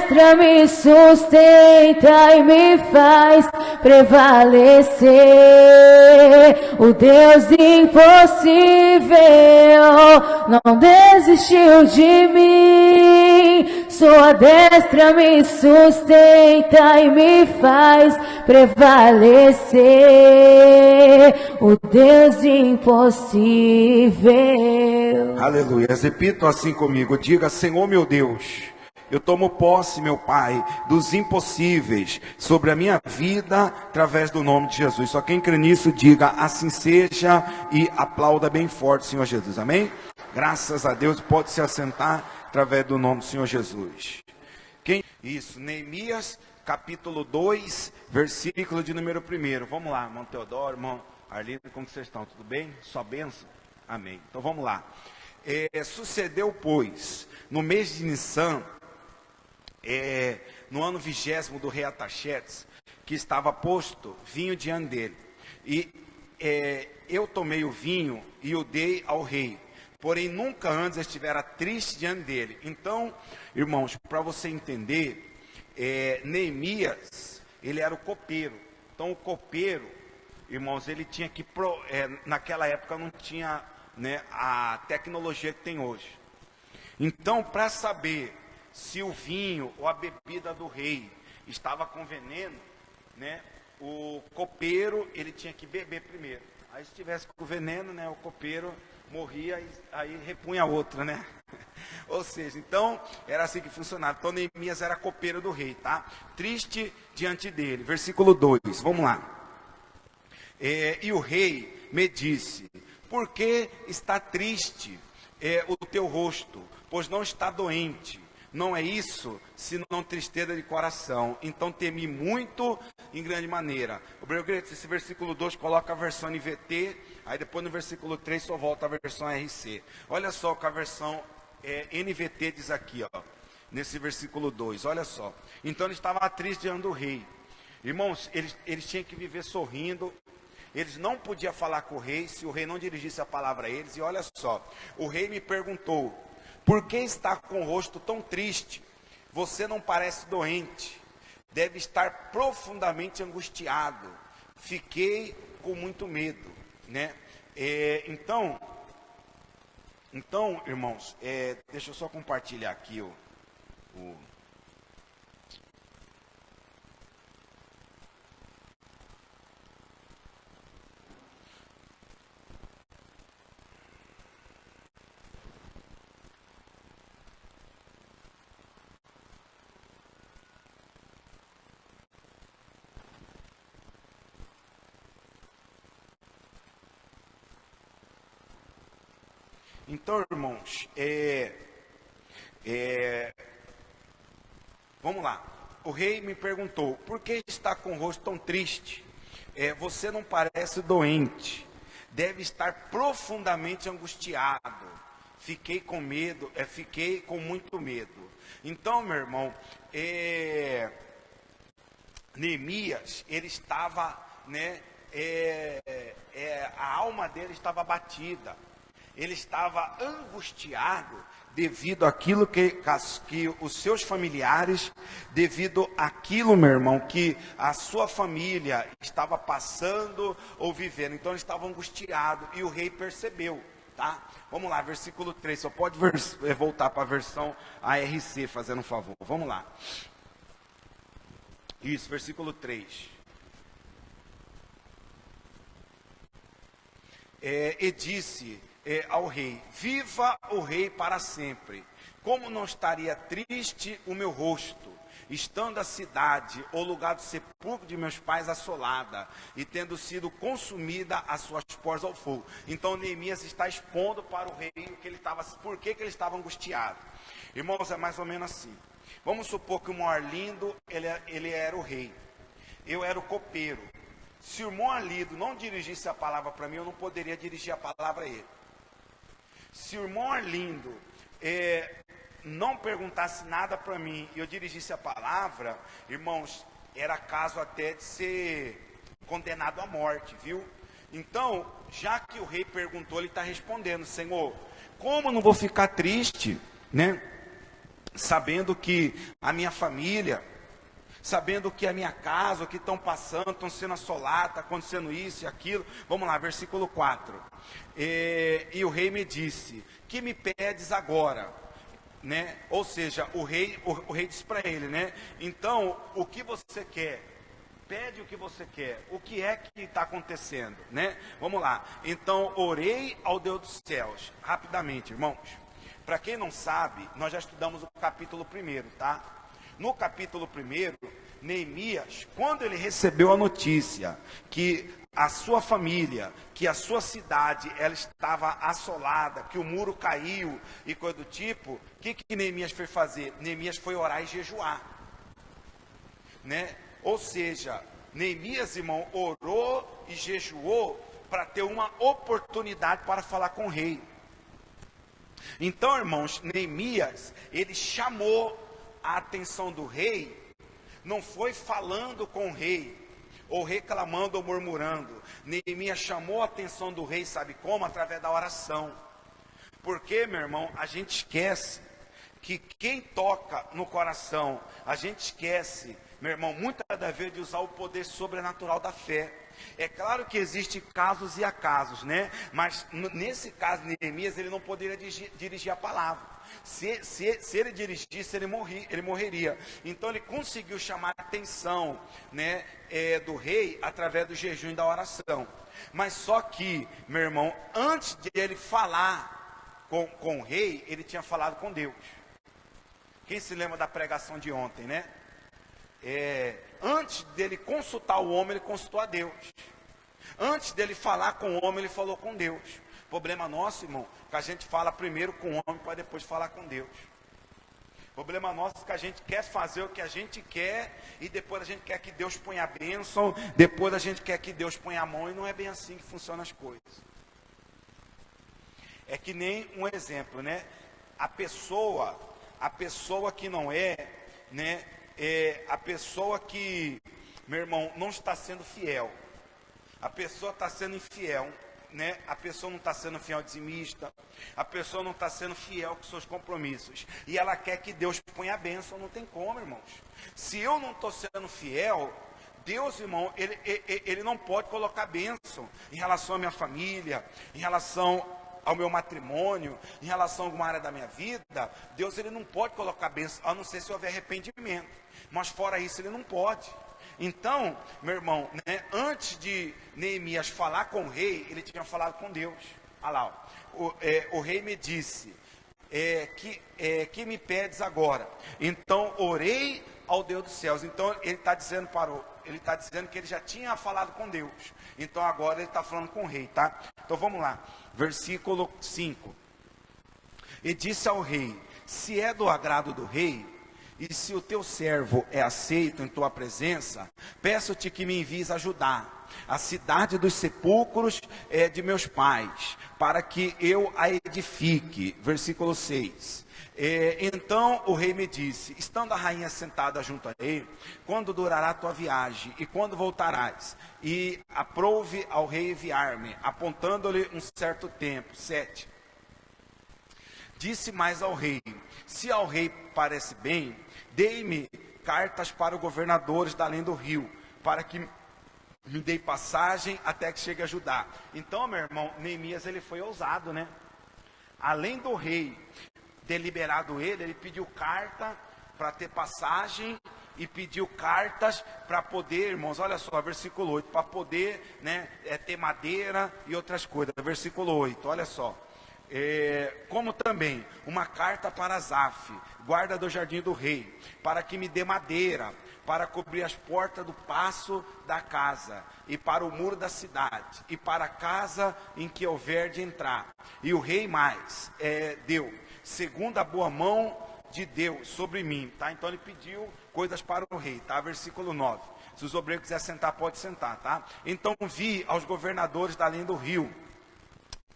destra me sustenta e me faz prevalecer. O Deus impossível não desistiu de mim. Sua destra me sustenta e me faz prevalecer. O Deus impossível. Aleluia. Repita assim comigo. Diga: Senhor meu Deus, eu tomo posse, meu Pai, dos impossíveis sobre a minha vida, através do nome de Jesus. Só quem crê nisso, diga assim seja e aplauda bem forte, Senhor Jesus. Amém? Graças a Deus. Pode se assentar através do nome do Senhor Jesus. Isso, Neemias, capítulo 2, versículo de número 1. Vamos lá, irmão Teodoro, irmão Arlindo, como vocês estão? Tudo bem? Só bênção? Amém. Então vamos lá. Sucedeu, pois, no mês de Nissan, no ano 20º do rei Artaxerxes, que estava posto vinho diante dele. E eu tomei o vinho e o dei ao rei. Porém, nunca antes estivera triste diante dele. Então, irmãos, para você entender, Neemias, ele era o copeiro. Então, o copeiro, irmãos, ele tinha que, naquela época não tinha, né, a tecnologia que tem hoje. Então, para saber se o vinho ou a bebida do rei estava com veneno, né, o copeiro, ele tinha que beber primeiro. Aí, se tivesse com veneno, né, o copeiro morria e aí repunha outra, né? Ou seja, então, era assim que funcionava. Então, Neemias era copeiro do rei, tá? Triste diante dele. Versículo 2, vamos lá. E o rei me disse: por que está triste o teu rosto? Pois não está doente. Não é isso, senão tristeza de coração. Então temi muito em grande maneira. Esse versículo 2 coloca a versão NVT, aí depois no versículo 3 só volta a versão RC. Olha só o que a versão NVT diz aqui, ó, nesse versículo 2, olha só. Então ele estava triste diante do rei. Irmãos, eles tinham que viver sorrindo. Eles não podiam falar com o rei se o rei não dirigisse a palavra a eles. E olha só, o rei me perguntou: por que está com o rosto tão triste? Você não parece doente. Deve estar profundamente angustiado. Fiquei com muito medo, né? Então, irmãos, deixa eu só compartilhar aqui o Então, irmãos, vamos lá. O rei me perguntou: por que está com o rosto tão triste? Você não parece doente. Deve estar profundamente angustiado. Fiquei com medo, fiquei com muito medo. Então, meu irmão, Neemias, ele estava, né, a alma dele estava abatida. Ele estava angustiado devido àquilo que os seus familiares, devido àquilo, meu irmão, que a sua família estava passando ou vivendo. Então ele estava angustiado e o rei percebeu, tá? Vamos lá, versículo 3, só pode voltar para a versão ARC, fazendo um favor. Vamos lá. Isso, versículo 3. E disse ao rei: viva o rei para sempre. Como não estaria triste o meu rosto, estando a cidade, o lugar do sepulcro de meus pais assolada, e tendo sido consumida as suas portas ao fogo. Então Neemias está expondo para o rei que ele estava, por que ele estava angustiado. Irmãos, é mais ou menos assim. Vamos supor que o irmão Arlindo, ele era o rei, eu era o copeiro. Se o irmão Arlindo não dirigisse a palavra para mim, eu não poderia dirigir a palavra a ele. Se o irmão Arlindo não perguntasse nada para mim e eu dirigisse a palavra, irmãos, era caso até de ser condenado à morte, viu? Então, já que o rei perguntou, ele está respondendo: Senhor, como não vou ficar triste, né? sabendo que a minha família, sabendo que a minha casa, o que estão passando, estão sendo assolados, está acontecendo isso e aquilo. Vamos lá, versículo 4. E o rei me disse: que me pedes agora? Né? Ou seja, o rei disse para ele, né? Então, o que você quer? Pede o que você quer. O que é que está acontecendo, né? Vamos lá. Então, orei ao Deus dos céus. Rapidamente, irmãos. Para quem não sabe, nós já estudamos o capítulo 1, tá? No capítulo 1, Neemias, quando ele recebeu a notícia que a sua família, que a sua cidade, ela estava assolada, que o muro caiu e coisa do tipo, o que Neemias foi fazer? Neemias foi orar e jejuar, né? Ou seja, Neemias, irmão, orou e jejuou para ter uma oportunidade para falar com o rei. Então, irmãos, Neemias, ele chamou a atenção do rei, não foi falando com o rei, ou reclamando ou murmurando. Neemias chamou a atenção do rei, sabe como? Através da oração. Porque, meu irmão, a gente esquece que quem toca no coração, a gente esquece, meu irmão, muitas das vezes de usar o poder sobrenatural da fé. É claro que existem casos e acasos, né? Mas nesse caso, Neemias, ele não poderia dirigir a palavra. Se ele dirigisse, ele morreria. Então ele conseguiu chamar a atenção, né, do rei através do jejum e da oração. Mas só que, meu irmão, antes de ele falar com o rei, ele tinha falado com Deus. Quem se lembra da pregação de ontem, né? Antes dele consultar o homem, ele consultou a Deus. Antes dele falar com o homem, ele falou com Deus. Problema nosso, irmão, que a gente fala primeiro com o homem para depois falar com Deus. Problema nosso é que a gente quer fazer o que a gente quer e depois a gente quer que Deus ponha a bênção, depois a gente quer que Deus ponha a mão, e não é bem assim que funcionam as coisas. É que nem um exemplo, né? A pessoa que não né? A pessoa que, meu irmão, não está sendo fiel. A pessoa está sendo infiel, né? A pessoa não está sendo fiel dizimista. A pessoa não está sendo fiel com seus compromissos. E ela quer que Deus ponha a bênção. Não tem como, irmãos. Se eu não estou sendo fiel, Deus, irmão, ele não pode colocar bênção em relação à minha família, em relação ao meu matrimônio, em relação a alguma área da minha vida. Deus, ele não pode colocar bênção, a não ser se houver arrependimento. Mas fora isso, ele não pode. Então, meu irmão, né, antes de Neemias falar com o rei, ele tinha falado com Deus. Olha lá, o rei me disse, que me pedes agora? Então, orei ao Deus dos céus. Então, ele está dizendo que ele já tinha falado com Deus. Então, agora ele está falando com o rei, tá? Então, vamos lá. Versículo 5. E disse ao rei: se é do agrado do rei, e se o teu servo é aceito em tua presença, peço-te que me envies ajudar a cidade dos sepulcros de meus pais, para que eu a edifique. Versículo 6. Então o rei me disse: estando a rainha sentada junto a ele, quando durará a tua viagem e quando voltarás? E aprouve ao rei enviar-me, apontando-lhe um certo tempo. 7. Disse mais ao rei: se ao rei parece bem, dei-me cartas para os governadores da além do rio, para que me dê passagem até que chegue a Judá. Então, meu irmão, Neemias, ele foi ousado, né? Além do rei ter liberado ele pediu carta para ter passagem e pediu cartas para poder, irmãos, olha só, versículo 8, para poder, né, ter madeira e outras coisas. Versículo 8, olha só. Como também uma carta para Asaf, guarda do jardim do rei, para que me dê madeira, para cobrir as portas do paço da casa, e para o muro da cidade, e para a casa em que houver de entrar. E o rei mais deu, segundo a boa mão de Deus sobre mim, tá? Então ele pediu coisas para o rei, tá? Versículo 9. Se os obreiros quiserem sentar, pode sentar, tá? Então vi aos governadores da além do rio,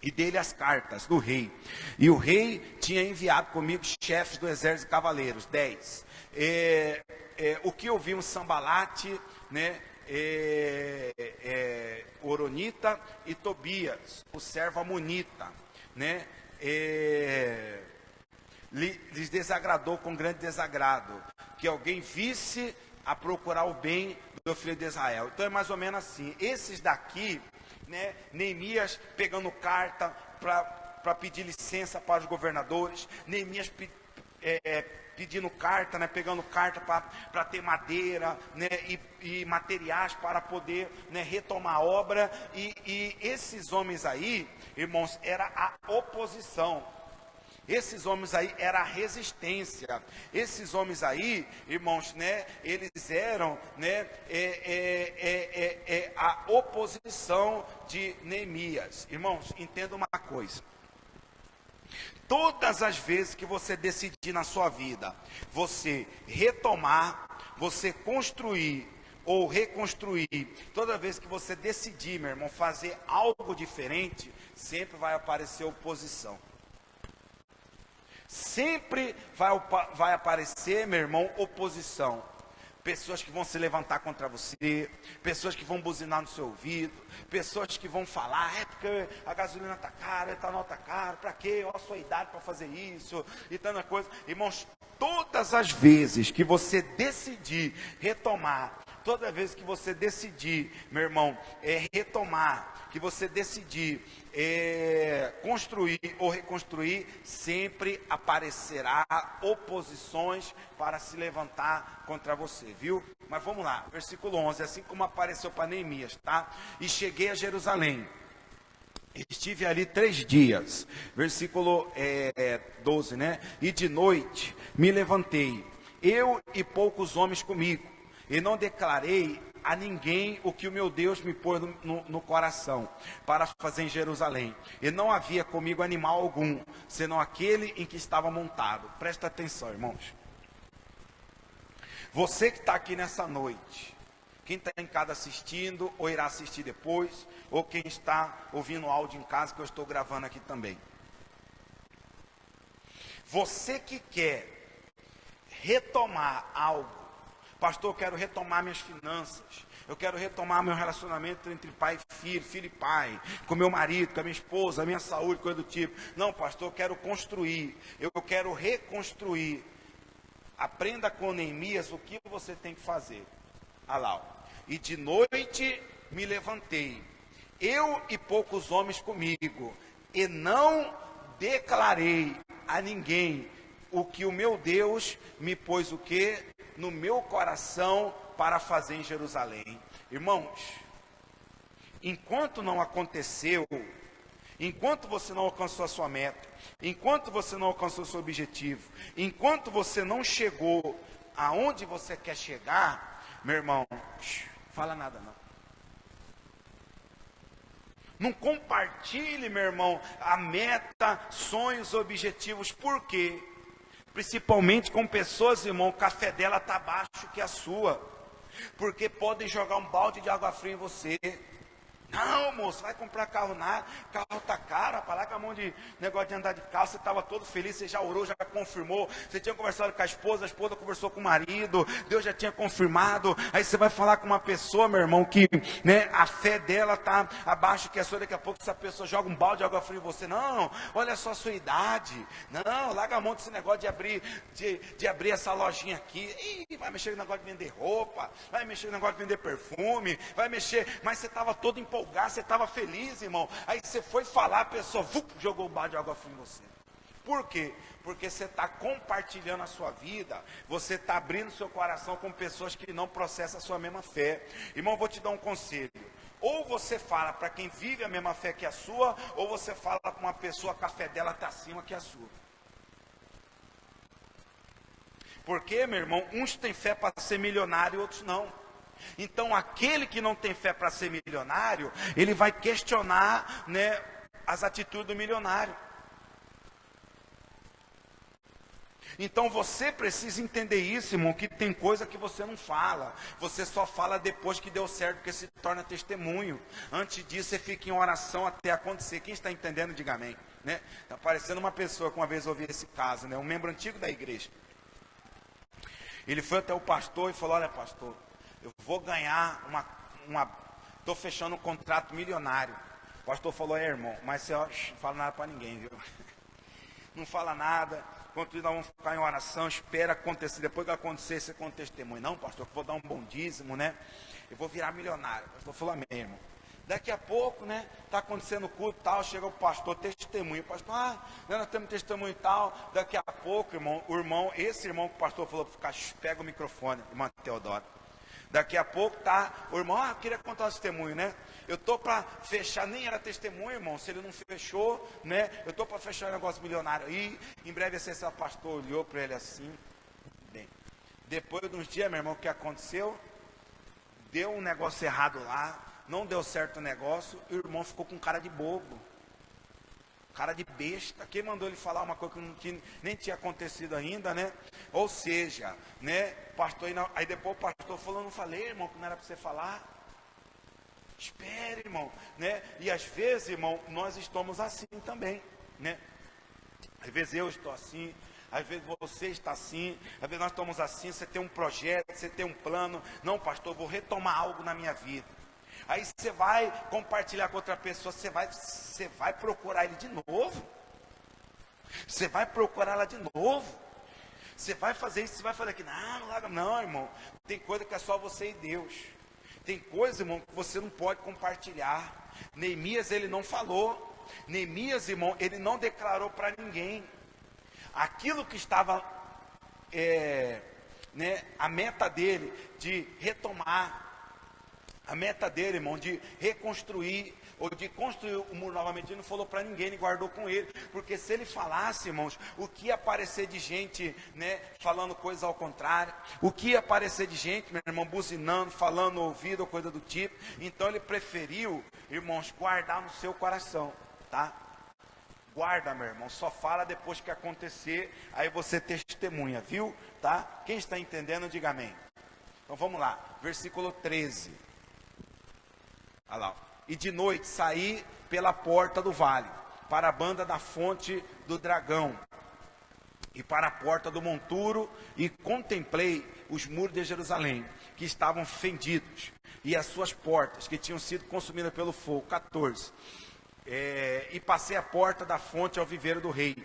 e dele as cartas do rei. E o rei tinha enviado comigo chefes do exército de cavaleiros. 10. O que ouvimos Sambalate, né, Oronita e Tobias, o servo Amonita, né, lhes desagradou com grande desagrado, que alguém visse a procurar o bem do filho de Israel. Então é mais ou menos assim, esses daqui, né, Neemias pegando carta para pedir licença para os governadores, Neemias pedindo carta, né, pegando carta para ter madeira, né, e materiais para poder, né, retomar a obra, e esses homens aí, irmãos, era a oposição. Esses homens aí era a resistência. Esses homens aí, irmãos, né, eles eram, né, a oposição de Neemias. Irmãos, entenda uma coisa. Todas as vezes que você decidir na sua vida, você retomar, você construir ou reconstruir, toda vez que você decidir, meu irmão, fazer algo diferente, sempre vai aparecer oposição. Sempre vai aparecer, meu irmão, oposição. Pessoas que vão se levantar contra você, pessoas que vão buzinar no seu ouvido, pessoas que vão falar, porque a gasolina está cara, o etanol está caro, para quê? Olha a sua idade para fazer isso, e tanta coisa. Irmãos, todas as vezes que você decidir retomar, toda vez que você decidir, meu irmão, retomar, que você decidir construir ou reconstruir, sempre aparecerá oposições para se levantar contra você, viu? Mas vamos lá, versículo 11, assim como apareceu para Neemias, tá? E cheguei a Jerusalém, estive ali 3 dias, versículo 12, né? E de noite me levantei, eu e poucos homens comigo, e não declarei a ninguém o que o meu Deus me pôs no coração para fazer em Jerusalém. E não havia comigo animal algum, senão aquele em que estava montado. Presta atenção, irmãos. Você que está aqui nessa noite, quem está em casa assistindo, ou irá assistir depois, ou quem está ouvindo o áudio em casa, que eu estou gravando aqui também. Você que quer retomar algo, pastor, eu quero retomar minhas finanças, eu quero retomar meu relacionamento entre pai e filho, filho e pai, com meu marido, com a minha esposa, a minha saúde, coisa do tipo. Não, pastor, eu quero construir, eu quero reconstruir. Aprenda com Neemias o que você tem que fazer. Olha lá, ó. E de noite me levantei, eu e poucos homens comigo, e não declarei a ninguém o que o meu Deus me pôs o quê? No meu coração para fazer em Jerusalém. Irmãos, enquanto não aconteceu, enquanto você não alcançou a sua meta, enquanto você não alcançou o seu objetivo, enquanto você não chegou aonde você quer chegar, meu irmão, fala nada não. Não compartilhe, meu irmão, a meta, sonhos, objetivos. Por quê? Principalmente com pessoas, irmão, o café dela está abaixo que a sua. Porque podem jogar um balde de água fria em você. Não, moço, vai comprar carro nada, carro tá caro, para lá com a mão de negócio de andar de carro, você estava todo feliz, você já orou, já confirmou, você tinha conversado com a esposa conversou com o marido, Deus já tinha confirmado, aí você vai falar com uma pessoa, meu irmão, que, né, a fé dela está abaixo que a sua, daqui a pouco essa pessoa joga um balde de água fria em você. Não, olha só a sua idade, não, larga a mão desse negócio de abrir essa lojinha aqui. Ih, vai mexer no negócio de vender roupa, vai mexer no negócio de vender perfume, vai mexer, mas você estava todo empolgado, você estava feliz, irmão, aí você foi falar, a pessoa jogou um balde de água fria em você. Por quê? Porque você está compartilhando a sua vida, você está abrindo seu coração com pessoas que não processam a sua mesma fé. Irmão, vou te dar um conselho, ou você fala para quem vive a mesma fé que a sua, ou você fala com uma pessoa que a fé dela está acima que a sua. Porque, meu irmão, uns têm fé para ser milionário e outros não. Então aquele que não tem fé para ser milionário, ele vai questionar, né, as atitudes do milionário. Então você precisa entender isso, irmão, que tem coisa que você não fala, você só fala depois que deu certo, porque se torna testemunho. Antes disso você fica em oração até acontecer. Quem está entendendo, diga amém, né? Está parecendo uma pessoa que uma vez ouvi esse caso, né, um membro antigo da igreja. Ele foi até o pastor e falou: olha, pastor, eu vou ganhar estou fechando um contrato milionário. O pastor falou: irmão, mas você não fala nada para ninguém, viu? Não fala nada, enquanto isso nós vamos ficar em oração, espera acontecer, depois que acontecer, você conta testemunho. Não, pastor, que vou dar um bom dízimo, né? Eu vou virar milionário. O pastor falou, amém, irmão. Daqui a pouco, né, está acontecendo o culto e tal, chega o pastor, testemunho. O pastor, nós temos testemunho e tal. Daqui a pouco, irmão, esse irmão que o pastor falou, pega o microfone, irmão Teodoro. Daqui a pouco tá, o irmão, queria contar um testemunho, né? Eu estou para fechar, nem era testemunho, irmão, se ele não fechou, né? Eu estou para fechar um negócio milionário aí. Em breve esse pastor olhou para ele assim. Bem, depois de uns dias, meu irmão, o que aconteceu? Deu um negócio errado lá, não deu certo o negócio, e o irmão ficou com cara de bobo, cara de besta. Quem mandou ele falar uma coisa que nem tinha acontecido ainda, né? Ou seja, né, pastor, aí depois o pastor falou, não falei, irmão, que não era para você falar. Espere, irmão, né? E às vezes, irmão, nós estamos assim também, né? Às vezes eu estou assim, às vezes você está assim, às vezes nós estamos assim, você tem um projeto, você tem um plano. Não, pastor, eu vou retomar algo na minha vida. Aí você vai compartilhar com outra pessoa, você vai procurar ele de novo. Você vai procurar ela de novo. Você vai fazer isso, você vai fazer aqui. Não, irmão. Tem coisa que é só você e Deus. Tem coisa, irmão, que você não pode compartilhar. Neemias, ele não falou. Neemias, irmão, ele não declarou para ninguém. Aquilo que estava, a meta dele de retomar. A meta dele, irmão, de reconstruir, ou de construir o muro novamente, ele não falou para ninguém, ele guardou com ele, porque se ele falasse, irmãos, o que ia aparecer de gente, né, falando coisas ao contrário, o que ia aparecer de gente, meu irmão, buzinando, falando no ouvido, ou coisa do tipo. Então ele preferiu, irmãos, guardar no seu coração, tá? Guarda, meu irmão, só fala depois que acontecer, aí você testemunha, viu? Tá? Quem está entendendo, diga amém. Então vamos lá, versículo 13. Olha lá. E de noite saí pela porta do vale, para a banda da fonte do dragão, e para a porta do monturo, e contemplei os muros de Jerusalém, que estavam fendidos, e as suas portas, que tinham sido consumidas pelo fogo. 14. E passei a porta da fonte ao viveiro do rei,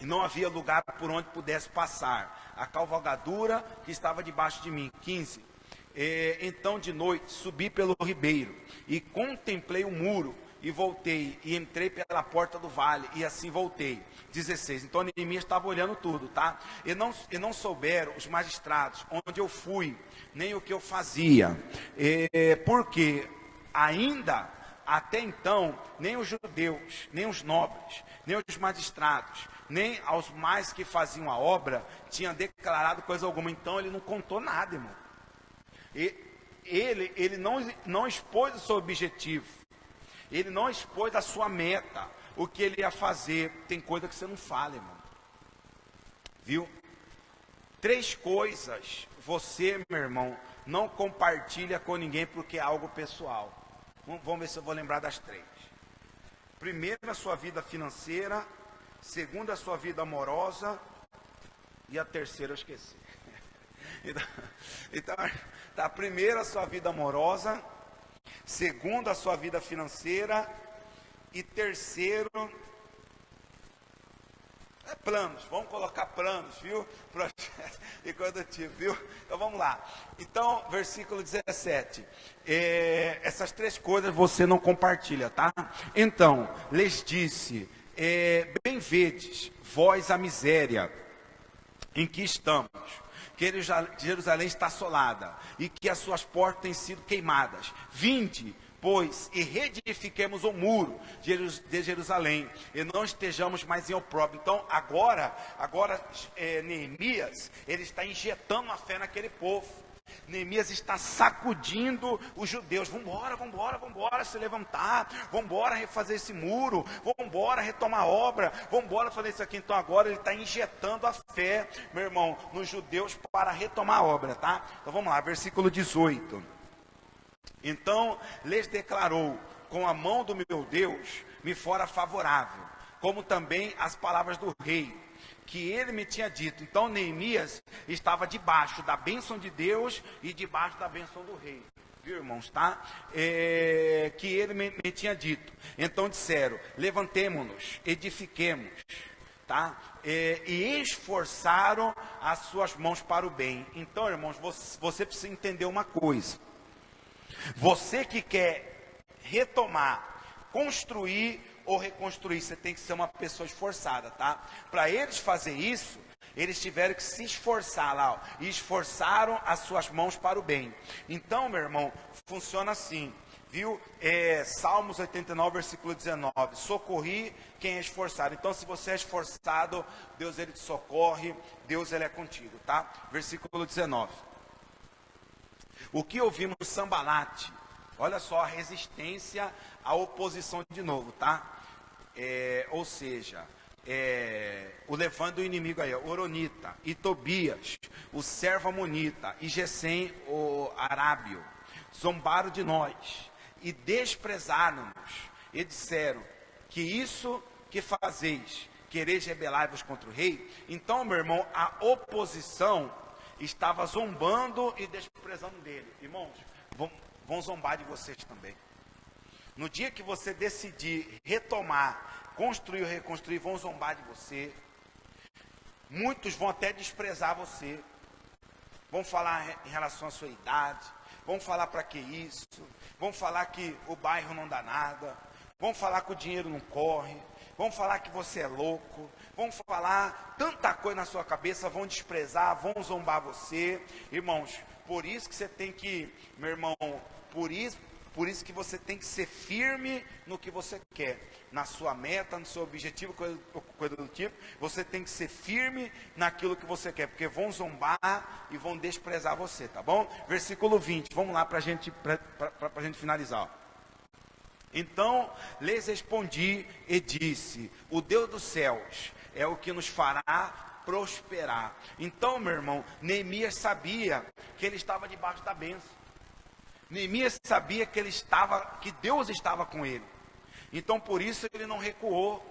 e não havia lugar por onde pudesse passar a cavalgadura que estava debaixo de mim. 15. Então de noite subi pelo ribeiro e contemplei o muro e voltei e entrei pela porta do vale e assim voltei. 16. Então Neemias estava olhando tudo, tá? E não souberam os magistrados onde eu fui, nem o que eu fazia, porque ainda até então nem os judeus, nem os nobres, nem os magistrados, nem aos mais que faziam a obra tinham declarado coisa alguma. Então ele não contou nada, irmão. Ele não expôs o seu objetivo, ele não expôs a sua meta, o que ele ia fazer. Tem coisa que você não fala, irmão, viu? 3 coisas você, meu irmão, não compartilha com ninguém porque é algo pessoal. Vamos ver se eu vou lembrar das 3. Primeiro, a sua vida financeira. Segundo, a sua vida amorosa. E a terceira eu esqueci. Então, tá, primeiro a sua vida amorosa, segundo a sua vida financeira, e terceiro, planos. Vamos colocar planos, viu? Projeto e coisa do tipo, viu? Então vamos lá. Então, versículo 17. Essas 3 coisas você não compartilha, tá? Então, lhes disse, bem vedes vós a miséria em que estamos, que Jerusalém está assolada, e que as suas portas têm sido queimadas. Vinde, pois, e reedifiquemos o muro de Jerusalém, e não estejamos mais em opróbrio. Então, agora Neemias, ele está injetando a fé naquele povo. Neemias está sacudindo os judeus. Vamos se levantar, vamos embora refazer esse muro, vamos embora retomar a obra, vamos embora fazer isso aqui. Então agora ele está injetando a fé, meu irmão, nos judeus para retomar a obra, tá? Então vamos lá, versículo 18. Então lhes declarou, com a mão do meu Deus me fora favorável, como também as palavras do rei, que ele me tinha dito. Então Neemias estava debaixo da bênção de Deus e debaixo da bênção do rei, viu, irmãos, tá? Que ele me tinha dito. Então disseram, levantemo-nos, edifiquemos. tá? E esforçaram as suas mãos para o bem. Então, irmãos, você precisa entender uma coisa. Você que quer retomar, construir ou reconstruir, você tem que ser uma pessoa esforçada, tá? Para eles fazer isso, eles tiveram que se esforçar lá, ó, e esforçaram as suas mãos para o bem. Então, meu irmão, funciona assim, viu? Salmos 89, versículo 19, socorri quem é esforçado. Então, se você é esforçado, Deus ele te socorre, Deus ele é contigo, tá? Versículo 19. O que ouvimos Sambalate, olha só a resistência, a oposição de novo, tá? Ou seja, o levando do inimigo aí, Oronita, e Tobias, o servo amonita, e Gesem, o arábio, zombaram de nós, e desprezaram-nos, e disseram, que isso que fazeis, quereis rebelar-vos contra o rei? Então, meu irmão, a oposição estava zombando e desprezando dele. Irmãos, vão zombar de vocês também. No dia que você decidir retomar, construir ou reconstruir, vão zombar de você. Muitos vão até desprezar você. Vão falar em relação à sua idade. Vão falar para que isso. Vão falar que o bairro não dá nada. Vão falar que o dinheiro não corre. Vão falar que você é louco. Vão falar tanta coisa na sua cabeça. Vão desprezar, vão zombar você. Irmãos, por isso que você tem que, meu irmão, por isso que você tem que ser firme no que você quer, na sua meta, no seu objetivo, coisa do tipo. Você tem que ser firme naquilo que você quer, porque vão zombar e vão desprezar você, tá bom? Versículo 20, vamos lá para a gente finalizar. Ó. Então lhes respondi e disse, o Deus dos céus é o que nos fará prosperar. Então, meu irmão, Neemias sabia que ele estava debaixo da bênção. Neemias sabia que Deus estava com ele. Então por isso ele não recuou.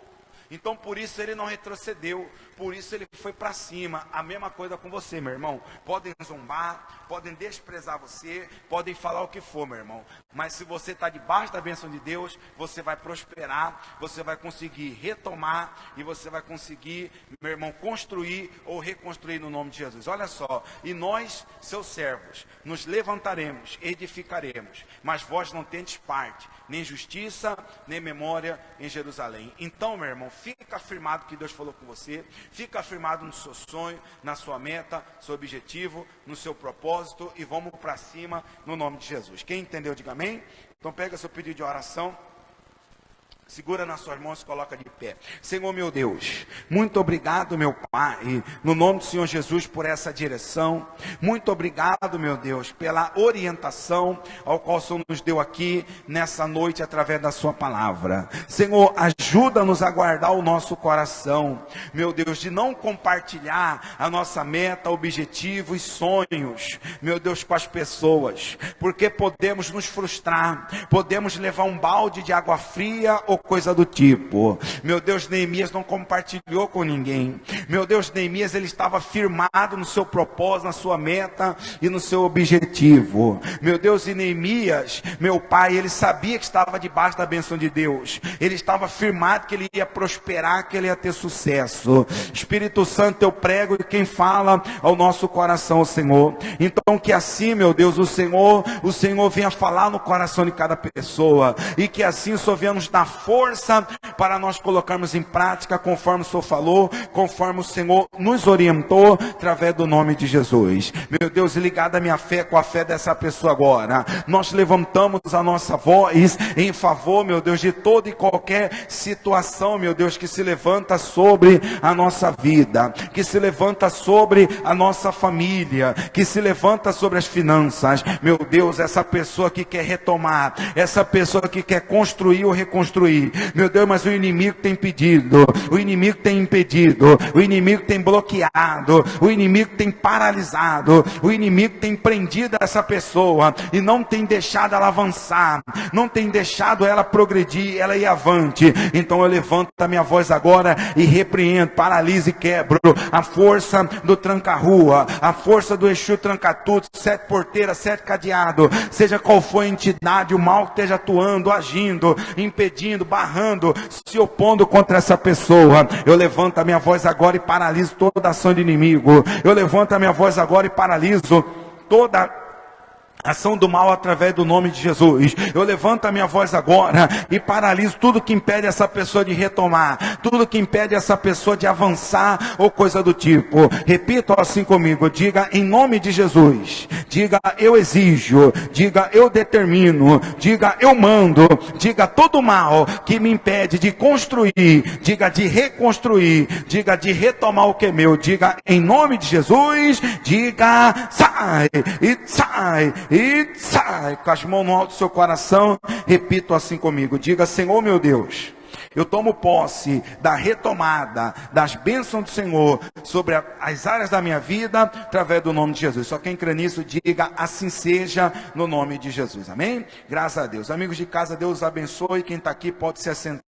Então por isso ele não retrocedeu. Por isso ele foi para cima. A mesma coisa com você, meu irmão. Podem zombar, podem desprezar você, podem falar o que for, meu irmão. Mas se você está debaixo da bênção de Deus, você vai prosperar, você vai conseguir retomar e você vai conseguir, meu irmão, construir ou reconstruir no nome de Jesus. Olha só, e nós, seus servos, nos levantaremos, edificaremos, mas vós não tendes parte, nem justiça, nem memória em Jerusalém. Então, meu irmão, fica afirmado que Deus falou com você, fica afirmado no seu sonho, na sua meta, seu objetivo, no seu propósito, e vamos para cima no nome de Jesus. Quem entendeu, diga amém. Então pega seu pedido de oração, segura nas suas mãos e coloca de pé. Senhor meu Deus, muito obrigado, meu Pai, no nome do Senhor Jesus, por essa direção. Muito obrigado, meu Deus, pela orientação ao qual o Senhor nos deu aqui nessa noite através da sua palavra. Senhor, ajuda-nos a guardar o nosso coração, meu Deus, de não compartilhar a nossa meta, objetivo e sonhos, meu Deus, com as pessoas, porque podemos nos frustrar, podemos levar um balde de água fria ou coisa do tipo. Meu Deus, Neemias não compartilhou com ninguém. Meu Deus, Neemias, ele estava firmado no seu propósito, na sua meta e no seu objetivo. Meu Deus, e Neemias, meu Pai, ele sabia que estava debaixo da bênção de Deus. Ele estava firmado que ele ia prosperar, que ele ia ter sucesso. Espírito Santo, eu prego e quem fala ao nosso coração, Senhor. Então que assim, meu Deus, o Senhor venha falar no coração de cada pessoa, e que assim o Senhor venha nos dar força para nós colocarmos em prática conforme o Senhor falou, conforme o Senhor nos orientou, através do nome de Jesus. Meu Deus, ligada a minha fé com a fé dessa pessoa agora, nós levantamos a nossa voz em favor, meu Deus, de toda e qualquer situação, meu Deus, que se levanta sobre a nossa vida, que se levanta sobre a nossa família, que se levanta sobre as finanças. Meu Deus, essa pessoa que quer retomar, essa pessoa que quer construir ou reconstruir, meu Deus, mas o inimigo tem impedido, o inimigo tem impedido, o inimigo tem bloqueado, o inimigo tem paralisado, o inimigo tem prendido essa pessoa e não tem deixado ela avançar, não tem deixado ela progredir, ela ir avante. Então eu levanto a minha voz agora e repreendo, paraliso e quebro a força do tranca-rua, a força do Exu tranca-tudo, 7 porteiras, 7 cadeados, seja qual for a entidade, o mal que esteja atuando, agindo, impedindo, barrando, se opondo contra essa pessoa. Eu levanto a minha voz agora e paraliso toda ação de inimigo. Eu levanto a minha voz agora e paraliso toda ação do mal através do nome de Jesus. Eu levanto a minha voz agora e paraliso tudo que impede essa pessoa de retomar, tudo que impede essa pessoa de avançar ou coisa do tipo. Repita assim comigo, diga em nome de Jesus, diga eu exijo, diga eu determino, diga eu mando, diga todo mal que me impede de construir, diga de reconstruir, diga de retomar o que é meu, diga em nome de Jesus, diga sai, e sai, e sai, com as mãos no alto do seu coração, repito assim comigo, diga Senhor meu Deus, eu tomo posse da retomada das bênçãos do Senhor sobre as áreas da minha vida, através do nome de Jesus. Só quem crê nisso, diga assim seja, no nome de Jesus, amém? Graças a Deus. Amigos de casa, Deus abençoe, quem está aqui pode se assentar.